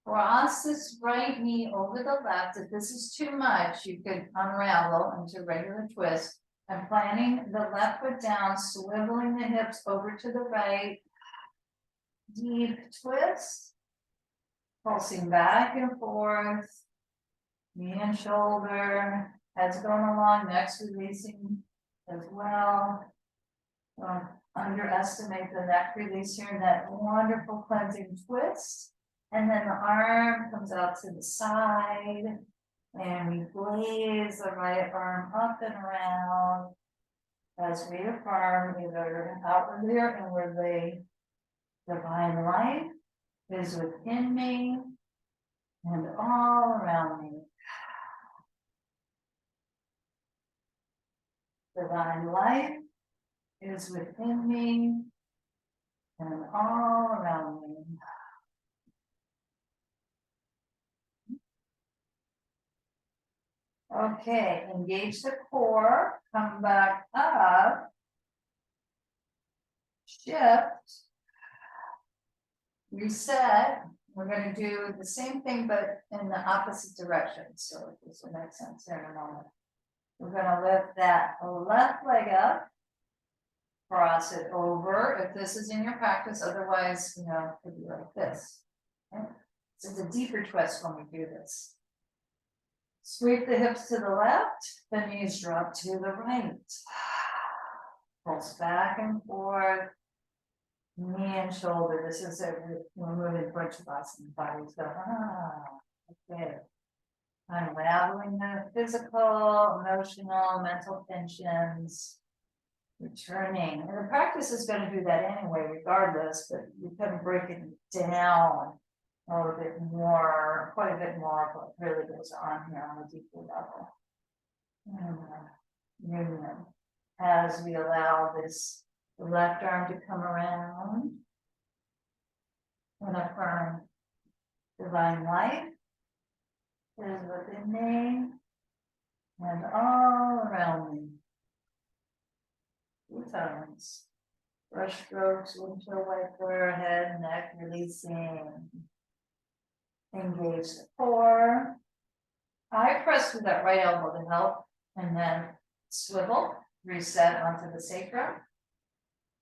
cross this right knee over the left. If this is too much, you could unravel into a regular twist. And planting the left foot down, swiveling the hips over to the right. Deep twist. Pulsing back and forth. Knee and shoulder. Head's going along, neck's releasing as well. Don't underestimate the neck release here and that wonderful cleansing twist. And then the arm comes out to the side. And we blaze the right arm up and around as we affirm either outwardly or inwardly. Divine life is within me and all around me. Divine life is within me and all around me. Okay, engage the core, come back up, shift, reset. We're going to do the same thing, but in the opposite direction. So this will make sense here in a moment. We're going to lift that left leg up, cross it over. If this is in your practice, otherwise, it could be like this. Okay? So it's a deeper twist when we do this. Sweep the hips to the left, the knees drop to the right. Pulse back and forth. Knee and shoulder. This is we're moving towards Shavasana. Bodies go, okay. Unraveling the physical, emotional, mental tensions. Returning. And the practice is going to do that anyway, regardless, but you can break it down a little bit more, quite a bit more of what really goes on here on a deeper level. Union. As we allow this left arm to come around and affirm divine life is within me and all around me. 2 times. Brush strokes, windshield wiper, head, neck, releasing. Engage the core. I press with that right elbow to help, and then swivel, reset onto the sacrum.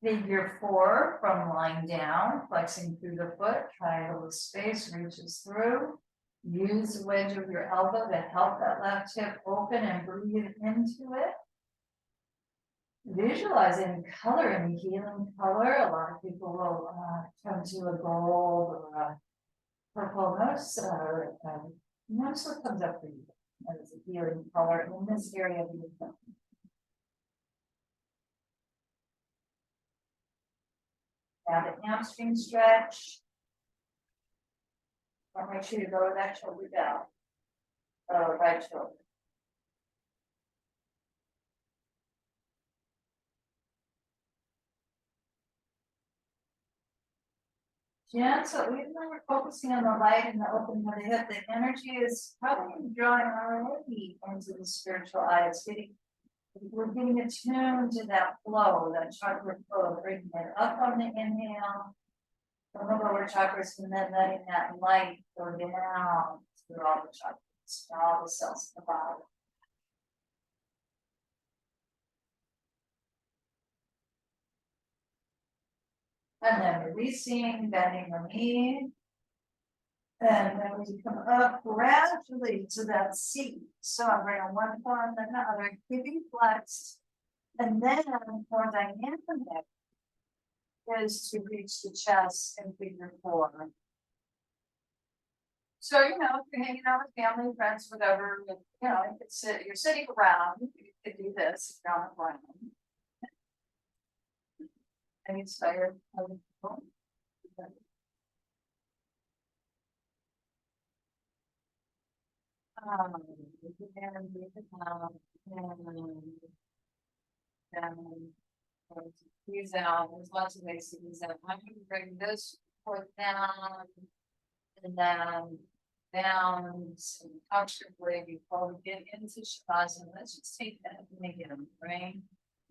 Figure 4 from lying down, flexing through the foot, triangle of space reaches through. Use the wedge of your elbow to help that left hip open and breathe into it. Visualize any color, any healing color. A lot of people will come to a gold or a purple. Notice what comes up for you as a healing color in this area of your body. Now the hamstring stretch. I'll make sure you lower that shoulder down. Right shoulder. Gentle, even though we're focusing on the light and the opening of the hip, the energy is probably drawing already into the spiritual eye. It's getting, we're getting attuned to that flow, that chakra flow, bringing it up on the inhale from the lower chakras, and then letting that light go down through all the chakras, all the cells in the body. And then releasing, bending the knee. And then we come up gradually to that seat. So I'm bringing one foot and the other, keeping flexed. And then more dynamic is to reach the chest in figure 4. So, you know, if you're hanging out with family, friends, whatever, you know, you could sit, you're sitting around, you could do this, if you're on the ground. And you start. Squeeze out. There's lots of ways to squeeze out. I'm going to bring this foot down and then down comfortably before we get into Shavasana. Let's just take that again, right?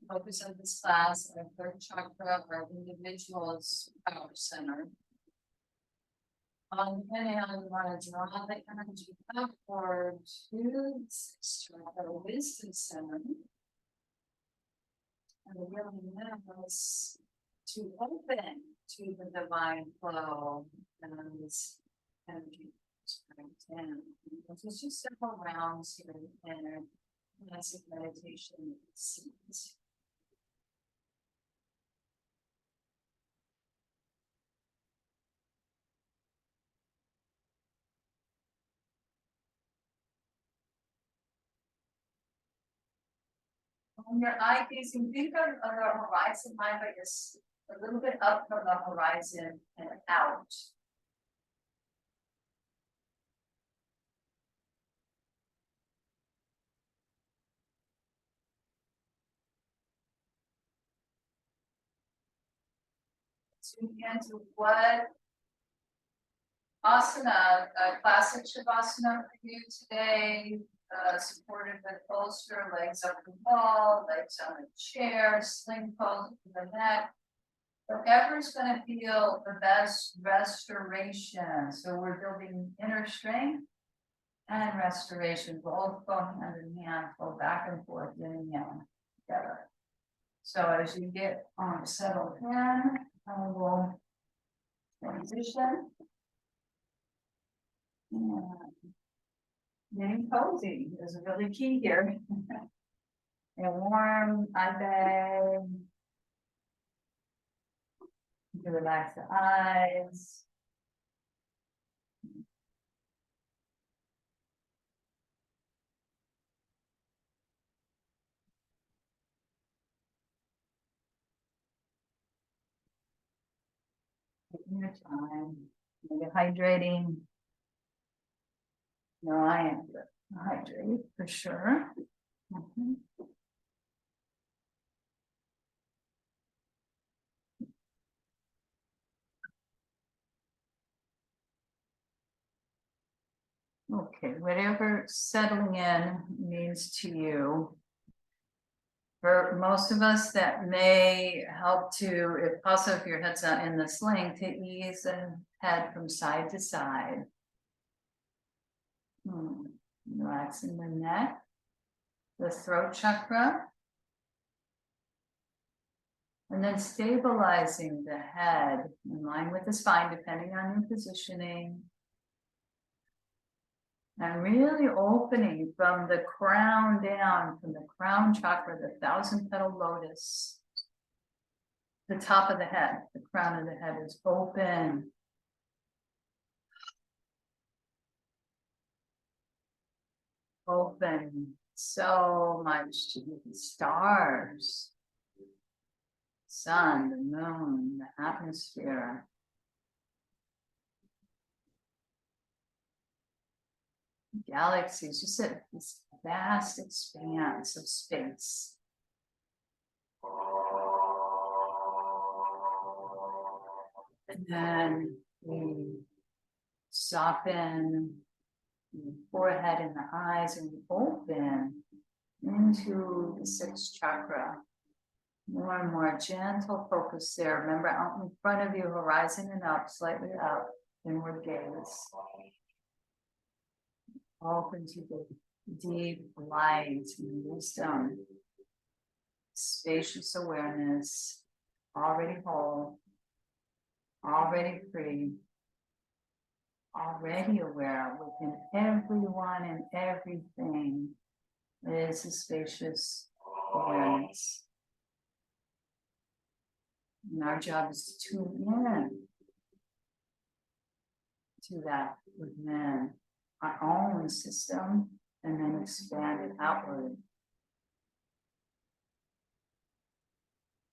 Focus on this class, our third chakra, our individual's power center. On the inhale, you want to draw the energy upward to the sixth chakra, wisdom center. And the willingness to open to the divine flow and this energy strength in. It's just several rounds here in a classic meditation seat. When you're eye gazing, think of the horizon line, but just a little bit up from the horizon and out. Tune into what asana, classic Shavasana for you today. Supported with bolster, legs up the wall, legs on a chair, sling pose to the neck. Whatever's going to feel the best restoration. So we're building inner strength and restoration, both go hand in hand, go back and forth, yin and yang together. So as you get settled in, we'll transition. And getting cozy is really key here. And warm, eye bag. You can relax the eyes. Taking your time. Maybe hydrating. No, I am hydrated for sure. Okay, whatever settling in means to you. For most of us, that may help to, if also if your head's not in the sling, to ease the head from side to side. Relaxing the neck, the throat chakra, and then stabilizing the head in line with the spine, depending on your positioning. And really opening from the crown down, from the crown chakra, the 1,000-petal lotus. The top of the head, the crown of the head is open. Open so much to the stars, sun, the moon, the atmosphere. Galaxies, just this vast expanse of space. And then we soften the forehead and the eyes and we open into the sixth chakra. More and more gentle focus there. Remember, out in front of you, horizon and up, slightly up, inward gaze. Open to the deep light and wisdom, spacious awareness, already whole. already free, already aware within everyone and everything is a spacious awareness. And our job is to tune in to that within our own system and then expand it outward.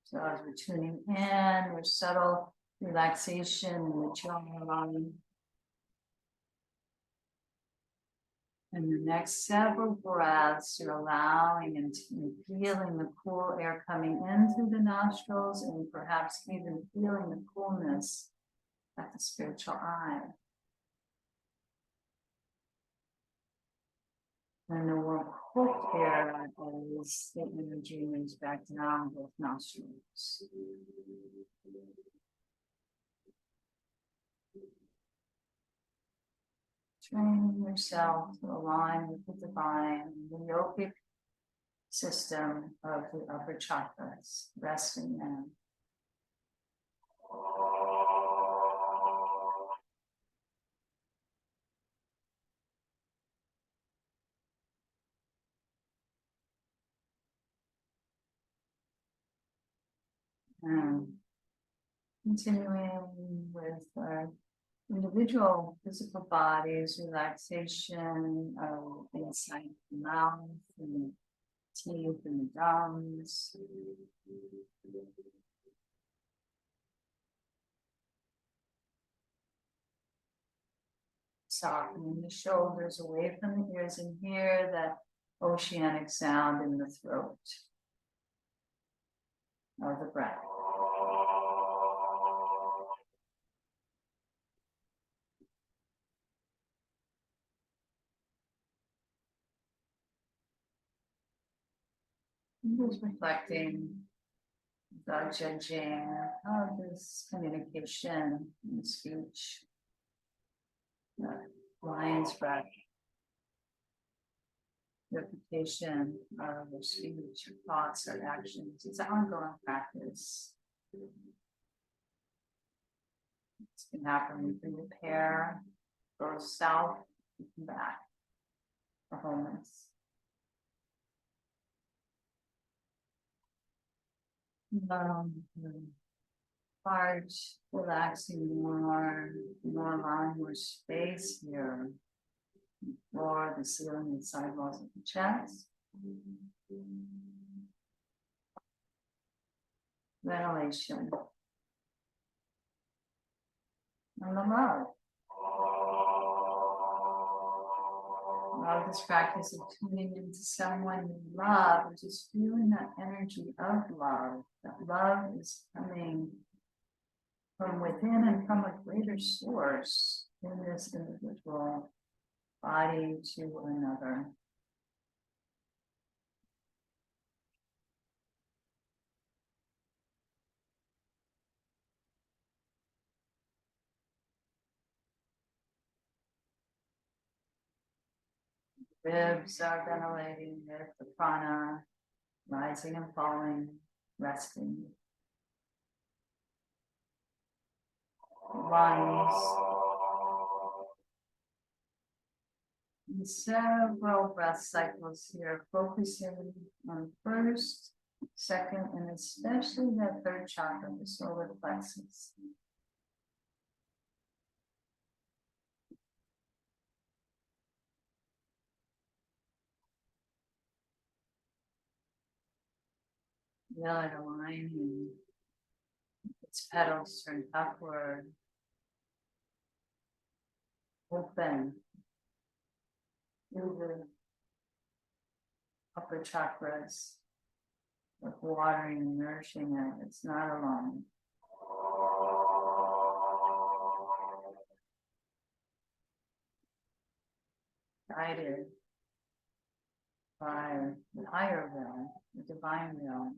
So as we're tuning in, there's subtle relaxation in the jawline. And the next several breaths, you're allowing and feeling the cool air coming in through the nostrils and perhaps even feeling the coolness at the spiritual eye. And the warm cold air as the energy moves back down both nostrils. Train yourself to align with the divine, the yogic system of the upper chakras, resting in. And continuing with our individual physical bodies, relaxation of the inside of the mouth and the teeth and the gums. Softening the shoulders away from the ears and hear that oceanic sound in the throat of the breath. Just reflecting, without judging, how this communication and speech, lion's breath, reputation of your speech, your thoughts, or actions. It's an ongoing practice. This can happen when you repair, go south, and come back for wholeness. Heart relaxing more allowing more space here. The floor, the ceiling, and sidewalls of the chest. Ventilation. And the love. Love this practice of tuning into someone you love, and just feeling that energy of love. That love is coming from within and from a greater source in this individual body to another. Ribs are ventilating with the prana, rising and falling, resting. Lungs. And several breath cycles here, focusing on first, second, and especially that third chakra, the solar plexus. Feel it aligning. Its petals turn upward. Open through the upper chakras, with watering and nourishing it. It's not alone. Guided by the higher realm, the divine realm,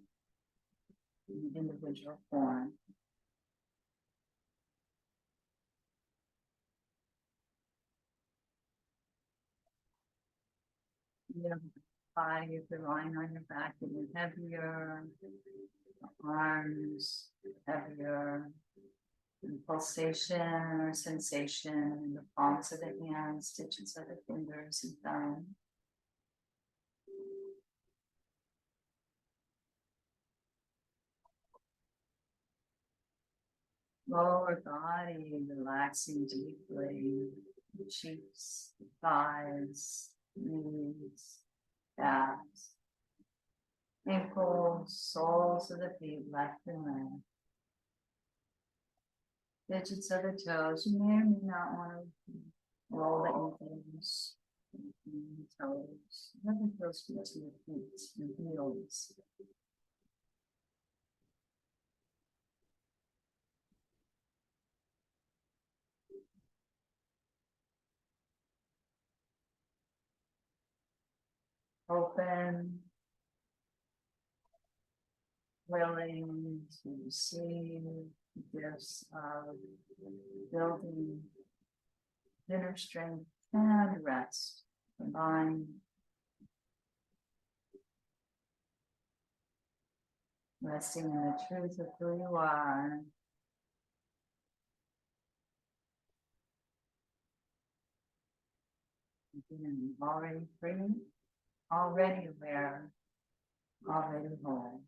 in individual form. You know, body, if you're lying on your back, getting heavier, arms heavier, and pulsation or sensation in the palms of the hands, stitches of the fingers and thumb. Lower body relaxing deeply, the cheeks, the thighs, knees, calves, ankles, soles of the feet, left and right. Digits of the toes. You may or may not want to roll the ankles, toes. Nothing feels good to your feet and heels. Open, willing to receive gifts of building inner strength and rest combined. Resting in the truth of who you are. Being already free, already aware, already whole.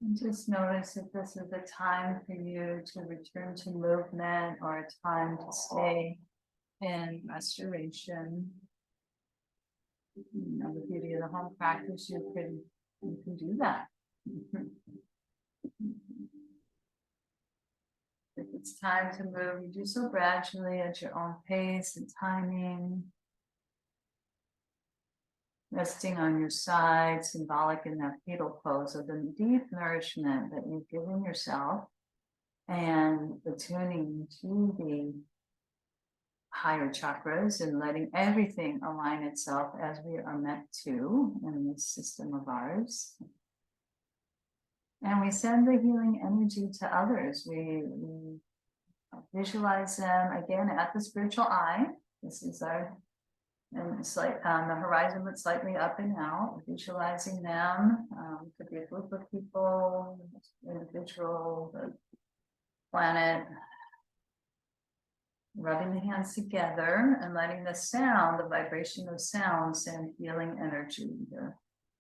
And just notice if this is a time for you to return to movement or a time to stay in restoration. You know, the beauty of the home practice, you can do that. If it's time to move, you do so gradually at your own pace and timing. Resting on your side, symbolic in that fetal pose of the deep nourishment that you've given yourself and attuning to the higher chakras and letting everything align itself as we are meant to in this system of ours. And we send the healing energy to others. We visualize them again at the spiritual eye. This is our, and it's like the horizon, but slightly up and out, visualizing them. Could be a group of people, individual, the planet. Rubbing the hands together and letting the sound, the vibration of sound, send healing energy, the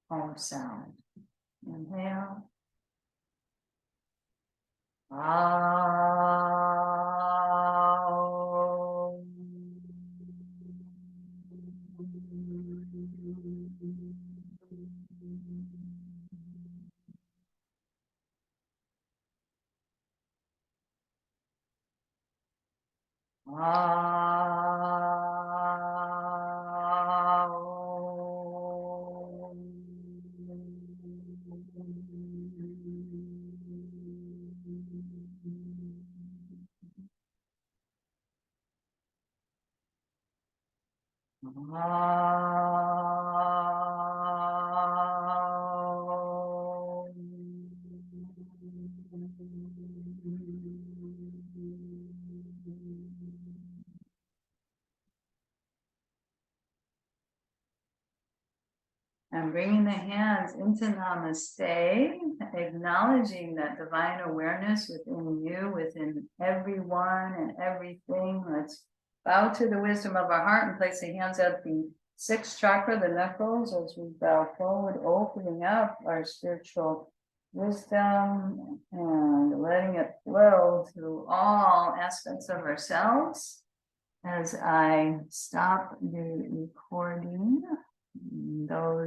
home sound. Inhale. And bringing the hands into Namaste, acknowledging that divine awareness within you, within everyone and everything. Let's bow to the wisdom of our heart and place the hands at the sixth chakra, the knuckles, as we bow forward, opening up our spiritual wisdom and letting it flow through all aspects of ourselves. As I stop the recording, those